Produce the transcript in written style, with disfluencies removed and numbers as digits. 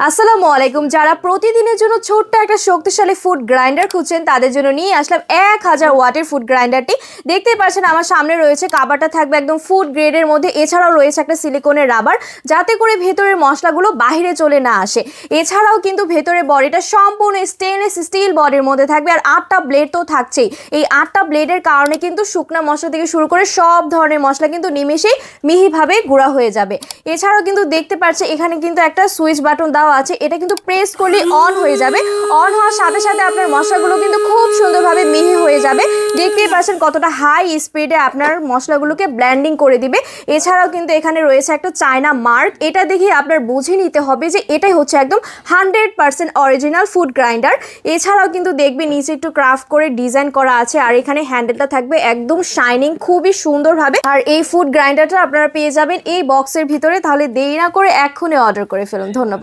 আসসালামু আলাইকুম। যারা প্রতিদিনের জন্য ছোট্ট একটা শক্তিশালী ফুড গ্রাইন্ডার খুঁজছেন তাদের জন্য নিয়ে আসলাম 1000 ওয়াটের ফুড গ্রাইন্ডারটি। দেখতেই পাচ্ছেন আমার সামনে রয়েছে, কাভারটা থাকবে একদম ফুড গ্রেডের মধ্যে। এছাড়াও রয়েছে একটা সিলিকনের রাবার, যাতে করে ভেতরের মশলাগুলো বাইরে চলে না আসে। এছাড়াও কিন্তু ভেতরের বডিটা সম্পূর্ণ স্টেনলেস স্টিল বডির মধ্যে থাকবে, আর 8টা ব্লেড তো থাকছেই। এই 8টা ব্লেডের কারণে কিন্তু শুকনা মশলা থেকে শুরু করে সব ধরনের মশলা কিন্তু নিমেষেই মিহিভাবে গুঁড়া হয়ে যাবে। এছাড়াও কিন্তু দেখতে পাচ্ছি এখানে কিন্তু একটা সুইচ বাটন দেওয়া আছে, এটা কিন্তু প্রেস করলে অন হয়ে যাবে। অন হওয়ার সাথে সাথে আপনার মশলাগুলো কিন্তু খুব সুন্দরভাবে মিহি হয়ে যাবে। দেখতেই পাচ্ছেন কতটা হাই স্পিডে আপনার মশলাগুলোকে ব্লেন্ডিং করে দিবে। এছাড়াও কিন্তু এখানে রয়েছে একটা চায়না মার্ক, এটা দেখে আপনার বুঝে নিতে হবে যে এটাই হচ্ছে একদম 100% অরিজিনাল ফুড গ্রাইন্ডার। এছাড়াও কিন্তু দেখবে নিচে একটু ক্রাফট করে ডিজাইন করা আছে, আর এখানে হ্যান্ডেলটা থাকবে একদম শাইনিং, খুবই সুন্দরভাবে। আর এই ফুড গ্রাইন্ডারটা আপনারা পেয়ে যাবেন এই বক্সের ভিতরে। তাহলে দেরি না করে এক্ষুনি অর্ডার করে ফেলুন। ধন্যবাদ।